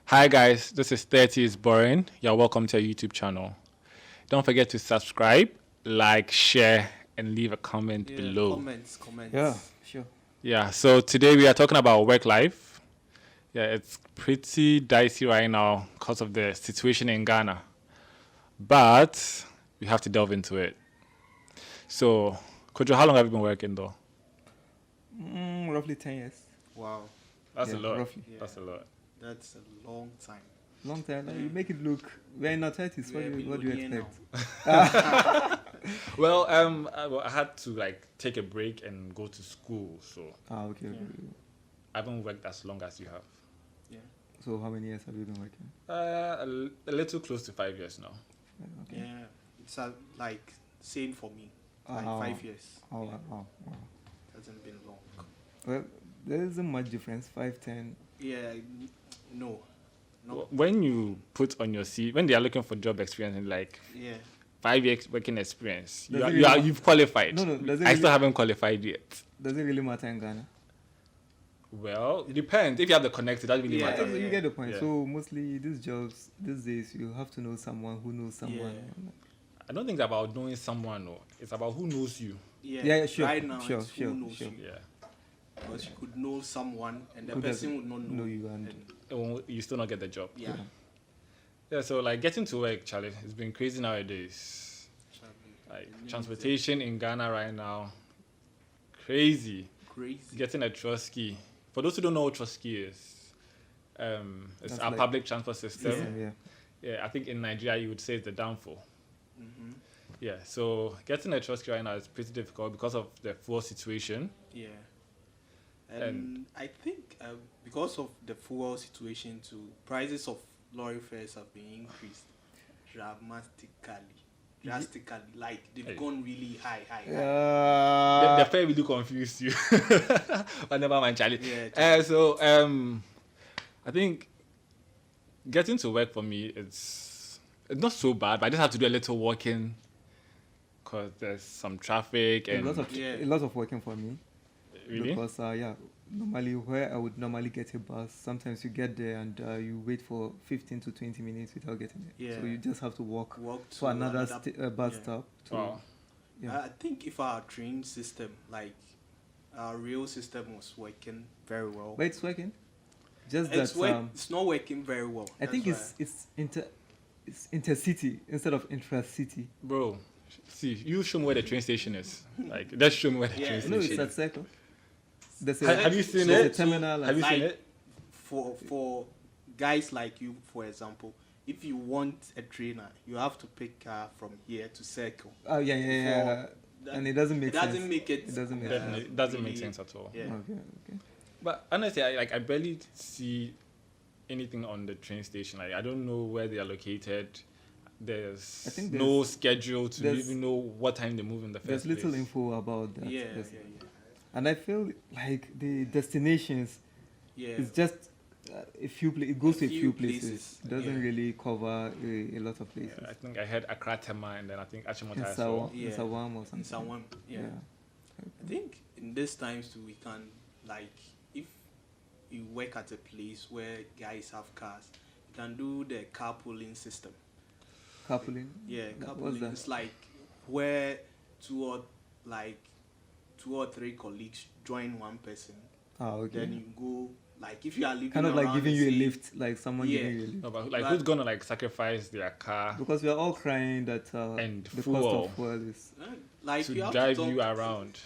Hi guys, this is 30 is Boring. You're welcome to our YouTube channel. Don't forget to subscribe, like, share, and leave a comment below. Comments. Yeah, sure. Yeah, so today we are talking about work life. Yeah, it's pretty dicey right now because of the situation in Ghana. But we have to delve into it. So, Kojo, how long have you been working though? Roughly 10 years. Wow, That's a Yeah, lot. roughly. Yeah. That's a lot. that's a long time. Long time. You make it look. We're in our 30s. What do you Billionaire expect? Well, I had to take a break and go to school, so Okay. I haven't worked as long as you have. Yeah. So, how many years have you been working? A little close to 5 years now. Okay. Yeah. It's like same for me. Like Oh. 5 years. Oh, Yeah. wow. Hasn't been long. Well, there isn't much difference. 5, 10. Yeah. No. When you put on your CV, when they are looking for job experience and Yeah. 5 years working experience, Does it really you've qualified. No, does it I still really- haven't qualified yet. Does it really matter in Ghana? Well, it depends. If you have the connect, it doesn't really Yeah. matter. You get the point. Yeah. So, mostly these jobs, these days, you have to know someone who knows someone. I don't think it's about knowing someone, no. It's about who knows you. Yeah, sure. Right now, Sure, it's sure, who knows sure. you. Yeah. Because you could know someone and the Who person doesn't would not know you and- You still not get the job. yeah. Yeah, so getting to work, Charlie, it's been crazy nowadays. Transportation in Ghana right now, crazy. Crazy. Getting a trusky. For those who don't know what trusky is, it's That's our like- public transport system. Yeah. Yeah, I think in Nigeria you would say it's the downfall. Mm-hmm. Yeah, so getting a trusky right now is pretty difficult because of the fuel situation. Yeah. And I think because of the fuel situation too, prices of lorry fares have been increased drastically. Like they've Hey. gone really high. The fare really confused you. But never mind, Charlie. Yeah, So I think getting to work for me it's not so bad, but I just have to do a little walking because there's some traffic A and lot of working for me. really. Because normally where I would normally get a bus, sometimes you get there and you wait for 15 to 20 minutes without getting it. Yeah. So you just have to walk to to another bus yeah. stop. Wow. Yeah. I think if our train system, like our rail system, was working very well, But it's working. Just it's that it's not working very well. I think That's it's intercity instead of intracity. Bro, see, you show me where the train station is. Just show me where the Yeah. train No, station it's is. at Circle. There's Have you seen there's it? a terminal. Have you like- seen it? for guys like you, for example, if you want a trainer, you have to pick from here to Circle. Oh yeah. And it doesn't make sense. It doesn't make Definitely, it doesn't make really- sense at all. Yeah. Okay. But honestly, I barely see anything on the train station. I don't know where they are located. There's I think no schedule to there's- even know what time they move in the first There's little place. info about that. Yeah, Yes. yeah. And I feel like the destinations Yeah. is just a few places. It goes to a few few places. places, It doesn't yeah. really cover a lot of places. I think I heard Accra Tema and then I think Achimota In as well. Yeah. Sawam or In something. someone, yeah. I think in these times too, we can, like, if you work at a place where guys have cars, you can do the carpooling system. Carpooling. Yeah, What's carpooling. that? It's like where two or three colleagues join one person. Okay. Then you go, like, if you are living Kind of like around giving the you a same- lift, like someone Yeah. giving you a lift. No, but But- who's gonna sacrifice their car Because we are all crying that And the fuel. cost of fuel is. like to you have drive to talk, you around?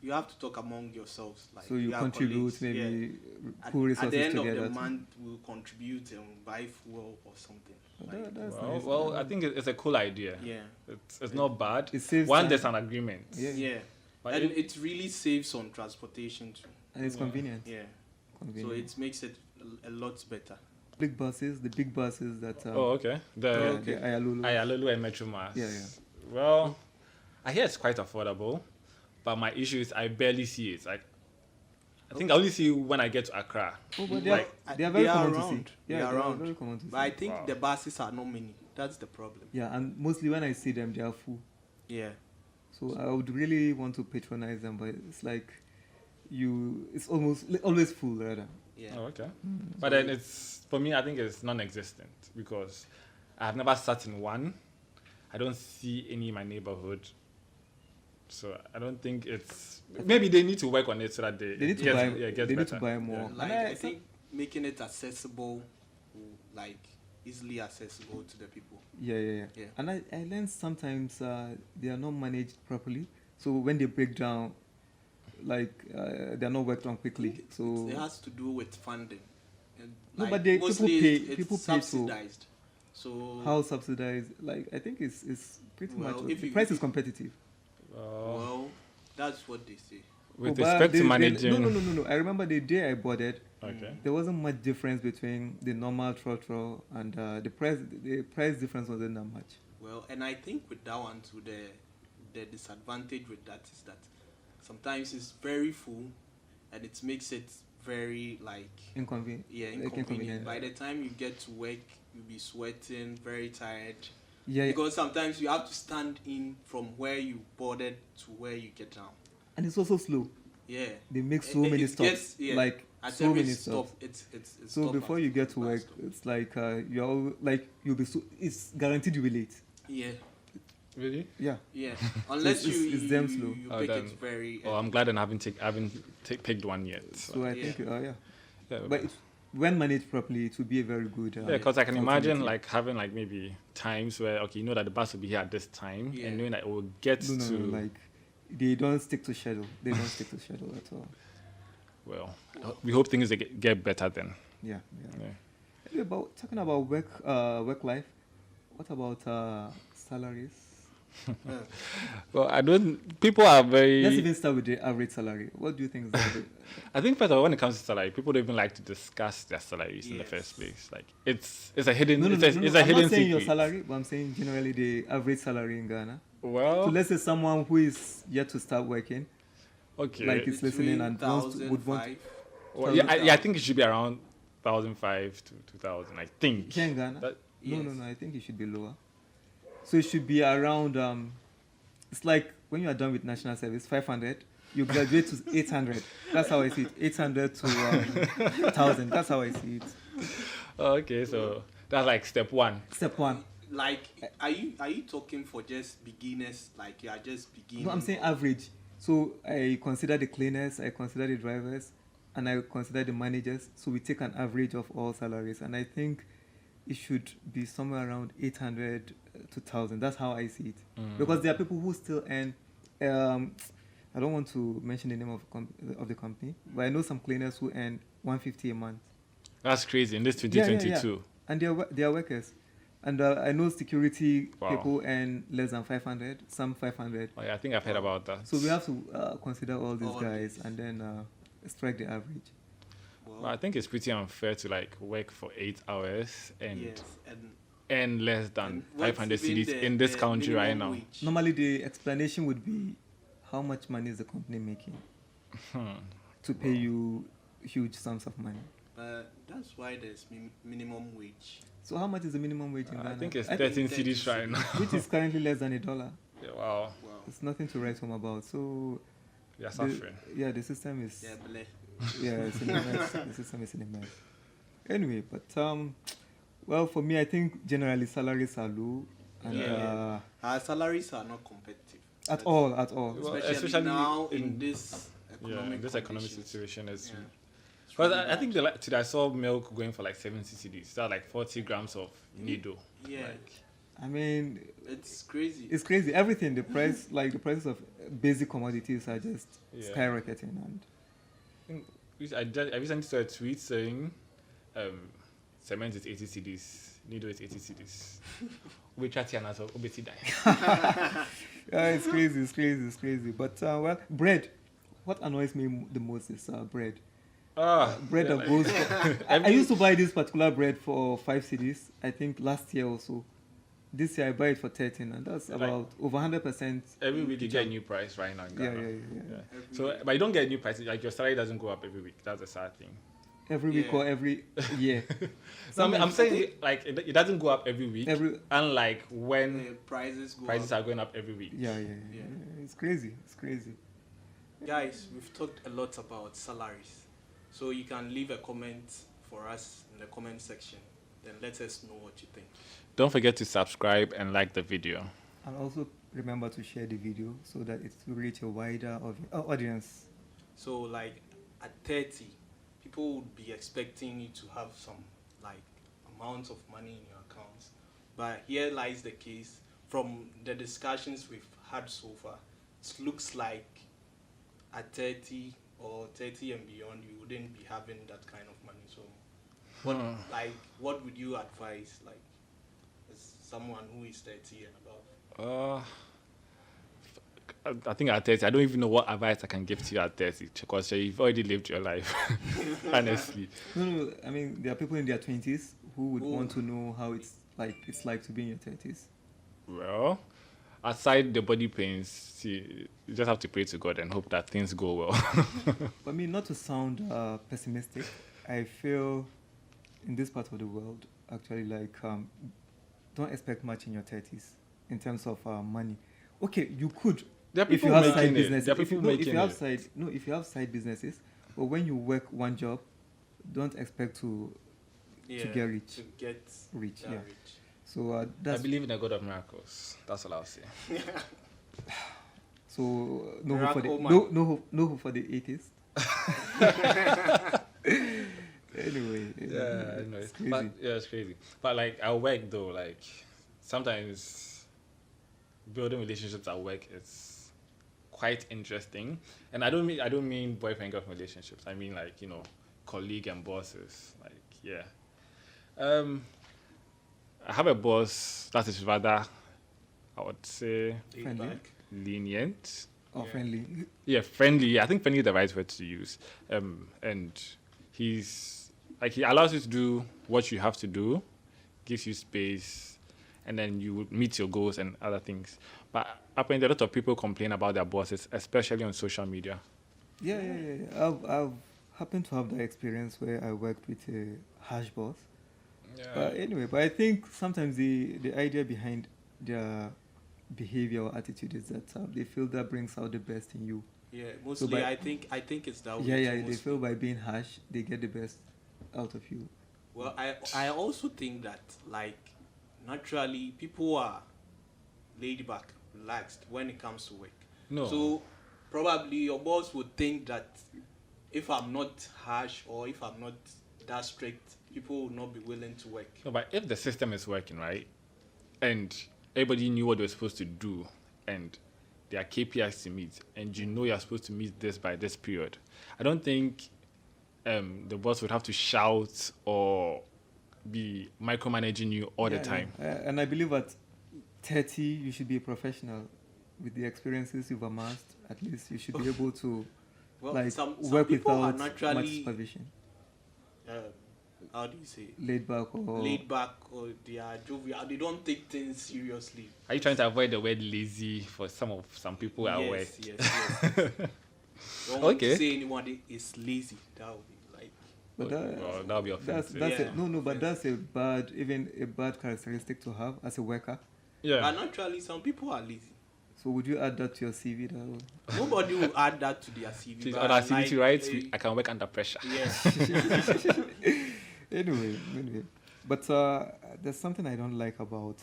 You have to talk among yourselves. Like, So you are contribute colleagues, yeah. maybe At, pool at resources the end together. of the to- month, we'll contribute and buy fuel or something. That's Well, nice. well, I think it's a cool idea. Yeah, It's not bad. It saves One, time. there's an agreement. Yeah. yeah, But and it- it really saves on transportation too. And it's convenient. Yeah, so Convenient. it makes it a lot better. The big buses that. Oh, okay. yeah, The the Ayalulu. Ayalulu and Metro Mass. Yeah. Well, I hear it's quite affordable, but my issue is I barely see it. Like, I think I only see when I get to Accra. Oh, but Like, they are very they are common to around. see. They Yeah, are they around. very common to see. But I think Wow. the buses are not many. That's the problem. Yeah, and mostly when I see them, they are full. Yeah, So I would really want to patronize them, but it's like it's almost always full rather. yeah. Oh, okay. Mm. But then it's for me. I think it's non-existent because I have never sat in one. I don't see any in my neighborhood, so I don't think it's. Maybe they need to work on it so that They need to gets, buy. yeah, it gets They need better. to buy more. Yeah. Like And I think making it accessible, like easily accessible to the people. Yeah. Yeah. And I learned sometimes they are not managed properly. So when they break down, like they are not worked on quickly. So It has to do with funding. And, No, like, but people mostly pay- it's people pay to- subsidized. So how subsidized? Like I think it's pretty Well, much if the you- price if is you- competitive. well, that's what they say. With Oh, but respect to managing. No. I remember the day I bought it. Okay. There wasn't much difference between the normal throttle and the price. The price difference wasn't that much. Well, and I think with that one too, the disadvantage with that is that sometimes it's very full, and it makes it very like Inconvenient. inconvenient. By the time you get to work, you'll be sweating, very tired. Yeah, Because sometimes you have to stand in from where you boarded to where you get down. and it's also slow. Yeah. They make so It- many it stops. gets- yeah. Like At so every many stop, stops. it's So stop before after you get to last work, stop. it's like you'll be so. It's guaranteed you'll be late. Yeah, Really? Yeah. yeah. Unless it's- you it's them slow. you Oh, pick then- it very. Oh, I'm glad I haven't picked one yet. So I think Yeah. Yeah, but when managed properly, it will be a very good. yeah, because I can imagine alternative. like having like maybe times where okay, you know that the bus will be here at this time, Yeah. and knowing that it will get No, to like they don't stick to schedule. They don't stick to schedule at all. well, we hope things get better then. Yeah. Yeah. Anyway, about talking about work life. What about salaries? Well, I don't. People are very. Let's even start with the average salary. What do you think is the average? I think first of all, when it comes to salary, people don't even like to discuss their salaries in the Yes. first place. Like it's a hidden. No, it's a I'm hidden not saying secret. your salary, but I'm saying generally the average salary in Ghana. Well, So let's say someone who is yet to start working, okay. like it's listening and wants to, would want 1,005. Well, yeah, I think it should be around 1,005 to 2,000. I think. here in Ghana. That- No, Yes. I think it should be lower. So it should be around. It's like when you are done with national service, 500. You graduate to 800. That's how I see it. 800 to 1,000. That's how I see it. Okay, so that's like step one. Step one. Like, are you talking for just beginners? Like you are just beginning? No, I'm saying average. So I consider the cleaners, I consider the drivers, and I consider the managers. So we take an average of all salaries, and I think it should be somewhere around 800 to 1,000. That's how I see it. Because there are people who still earn. I don't want to mention the name of the company, but I know some cleaners who earn 150 a month. That's crazy in this Yeah, 2022. And they are workers. And I know security Wow. people earn less than 500, some 500. Oh, yeah, I think I've heard about that. So we have to consider all these All guys these. and then strike the average. Well, I think it's pretty unfair to like work for 8 hours and Yes, and earn less than and what's 500 even CDs in this the country right minimum now. wage? Normally, the explanation would be how much money is the company making to pay you huge sums of money. That's why there's minimum wage. So how much is the minimum wage in Ghana? I think it's I 13 think CDs right now. which is currently less than $1. Yeah, wow, Wow. It's nothing to write home about. So we are the, suffering. yeah, the system is Yeah, bleh. it's in a mess. The system is in a mess. Anyway, but well, for me, I think generally salaries are low, and Yeah. Our salaries are not competitive. at That's- all. Well, Especially, especially now in- in this economic Yeah, in this economic conditions. situation is. Yeah. It's Because really I think bad. today I saw milk going for like 70 CDs. That's like 40 grams of needle. Yeah, Like, I mean, it's crazy. it's crazy. Everything, the price, like the prices of basic commodities are just Yeah. skyrocketing. And I recently saw a tweet saying cement is 80 CDs, needle is 80 CDs. We chat here now, so obviously die. it's crazy. But well, bread. What annoys me the most is bread. Bread that goes. I used to buy this particular bread for 5 CDs. I think last year or so. This year I buy it for 13, and that's Like- about over 100%. Every week you get a new price right now in Yeah, Ghana. yeah. Yeah. So, but you don't get a new price. Like your salary doesn't go up every week. That's a sad thing. Every week Yeah. or every year. So I'm Sometimes- saying like it doesn't go up every week. Every Unlike when The prices go prices up. are going up every week. yeah. Yeah. It's crazy. Guys, we've talked a lot about salaries. So you can leave a comment for us in the comment section. Then let us know what you think. Don't forget to subscribe and like the video. And also remember to share the video so that it will reach a wider audience. So like at 30, people would be expecting you to have some like amount of money in your accounts. But here lies the case. From the discussions we've had so far, it looks like at 30 or 30 and beyond, you wouldn't be having that kind of money. So what would you advise, like, as someone who is 30 and above? I think at 30, I don't even know what advice I can give to you at 30 because you've already lived your life, honestly. No, I mean, there are people in their 20s who would want to know how it's like to be in your 30s. Well, aside the body pains, see, you just have to pray to God and hope that things go well. I mean, not to sound pessimistic, I feel in this part of the world, actually, like, don't expect much in your 30s in terms of money. Okay, you could. There are If people you have making side it. businesses, There are people making it. if you have side businesses, but when you work one job, don't expect to get rich. To get Rich, that yeah. rich. So I that's believe in the God of miracles. That's all I'll say. so no hope for the Miracle no hope for the atheist. Anyway, Yeah, I know. it's crazy. But yeah, it's crazy. But like at work though, like sometimes building relationships at work is quite interesting. And I don't mean boyfriend girlfriend relationships. I mean like, colleague and bosses. Like, yeah. I have a boss that is rather, I would say, Friendly. Back. lenient. Or Yeah. friendly. Yeah, friendly. I think friendly is the right word to use. And he's like he allows you to do what you have to do, gives you space, and then you would meet your goals and other things. But apparently, a lot of people complain about their bosses, especially on social media. Yeah. I've happened to have that experience where I worked with a harsh boss. But anyway, but I think sometimes the idea behind their behavior or attitude is that they feel that brings out the best in you. Yeah, mostly by- I think it's that way. Yeah, too, they mostly. feel by being harsh they get the best out of you. Well, I also think that like naturally people are laid back, relaxed when it comes to work. No. So probably your boss would think that if I'm not harsh or if I'm not that strict, people will not be willing to work. No, but if the system is working, right, and everybody knew what they were supposed to do, and there are KPIs to meet, and you know you're supposed to meet this by this period, I don't think the boss would have to shout or be micromanaging you all the time. And I believe at 30 you should be a professional with the experiences you've amassed. At least you should be able to Well, like some work people are without much naturally supervision. how do you say it? Laid back or Laid back, or they are jovial. They don't take things seriously. Are you trying to avoid the word lazy for some people at work? Yes. Don't want Okay. to say anyone is lazy. That would be like. But Well, that'll be offensive. that's Yeah. but that's a bad characteristic to have as a worker. Yeah. But naturally, some people are lazy. So would you add that to your CV? Nobody will add that to their CV. Please, but on activity, like, right? I can work under pressure. Yes. Anyway. But there's something I don't like about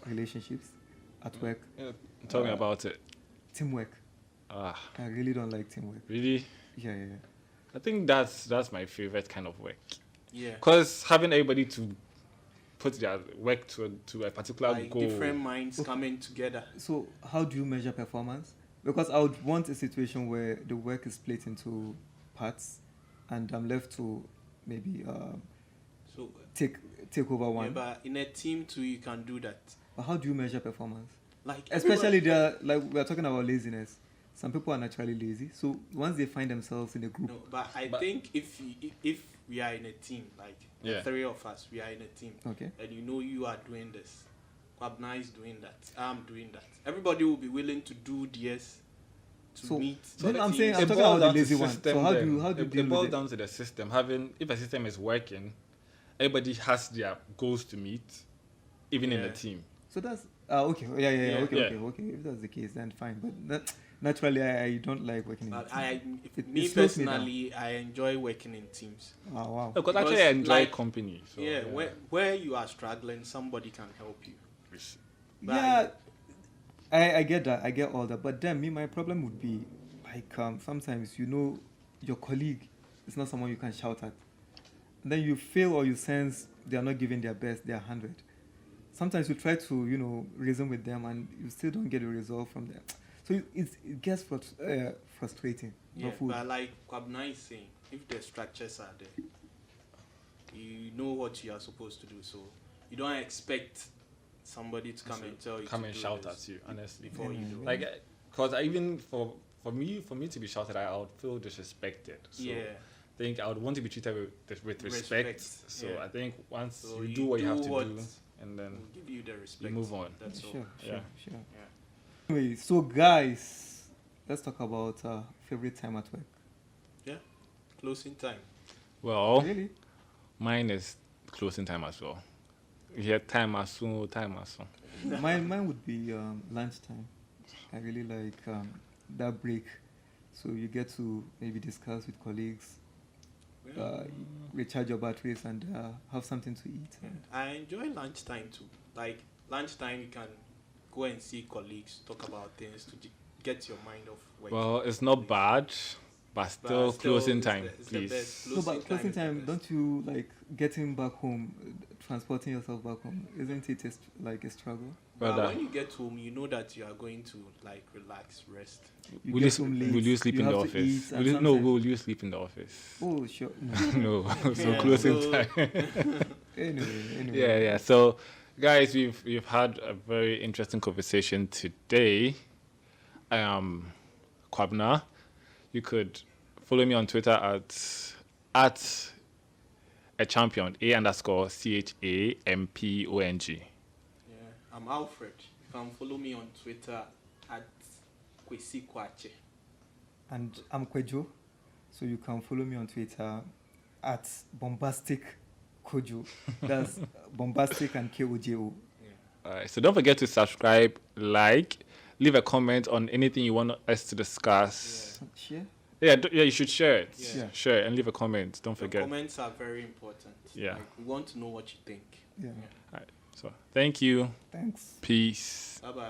relationships at work. Yeah, tell me about it. Teamwork. Ah, I really don't like teamwork. really? Yeah. I think that's my favorite kind of work. Yeah. Because having everybody to put their work to a particular Like goal. different minds coming together. So how do you measure performance? Because I would want a situation where the work is split into parts, and I'm left to maybe So take over yeah, one. but in a team too, you can do that. But how do you measure performance? Like Especially everybody- we are talking about laziness. Some people are naturally lazy. So once they find themselves in a group, No, but I But- think if we are in a team, like Yeah. the three of us, we are in a team, okay. and you are doing this, Kwabna is doing that, I'm doing that. Everybody will be willing to do theirs to So- meet. Then the I'm team. saying I'm It talking boils about the down to lazy one. system So how do then. you It deal boils with it? down to the system. If a system is working, everybody has their goals to meet, even in the Yeah. team. So that's okay. Yeah. Yeah. Okay. If that's the case, then fine. But naturally, I don't like working in But teams. me It slows me down. personally, I enjoy working in teams. Oh, wow. Because Because, actually I enjoy like, company. So, Yeah, where you are struggling, somebody can help you. But Yeah, I get that. I get all that. But then, my problem would be like sometimes, your colleague is not someone you can shout at. And then you feel or you sense they are not giving their best, their 100. Sometimes you try to, reason with them and you still don't get a result from them. So it gets frustrating. Yeah, Not food. but like Kwabna is saying, if the structures are there, you know what you are supposed to do. So you don't expect somebody to come and tell you come to and do shout this at you, honestly. before you do it. Like, because even for me to be shouted at, I would feel disrespected. So Yeah. I think I would want to be treated with respect. So yeah. I think once So you do what you have to what do, and then will give you the respect. move on. That's all. Sure. Yeah. Yeah. Anyway, so guys, let's talk about favorite time at work. Yeah. Closing time. Well, Really? mine is closing time as well. Yeah, time as soon. mine would be lunchtime. I really like that break. So you get to maybe discuss with colleagues, recharge your batteries, and have something to eat. I enjoy lunchtime too. Like lunchtime, you can go and see colleagues, talk about things to get your mind off work. Well, it's not bad, but still closing time, it's the please. best. No, but closing is the time, best. don't you like getting back home, transporting yourself back home? Isn't it like a struggle? But Brother. when you get home, you know that you are going to like relax, rest. You Will get you, home late, will you sleep in have the to eat, office? and Will you, no, sometimes- will you sleep in the office? Oh, sure. No. So Yeah, closing so- time. Anyway. Yeah. So, guys, we've had a very interesting conversation today. Kwabna, you could follow me on Twitter at a champion _CHAMPONG. Yeah, I'm Alfred. You can follow me on Twitter at Kwesi Kwache. And I'm Kwejo, so you can follow me on Twitter at Bombastic Kojo. That's Bombastic and KOJO. Alright, so don't forget to subscribe, like, leave a comment on anything you want us to discuss. Share? Yeah, you should share it. Yeah. Share it and leave a comment. Don't Your forget. comments are very important. Yeah. Like, we want to know what you think. Yeah. Alright, so thank you. Thanks. Peace. Bye bye.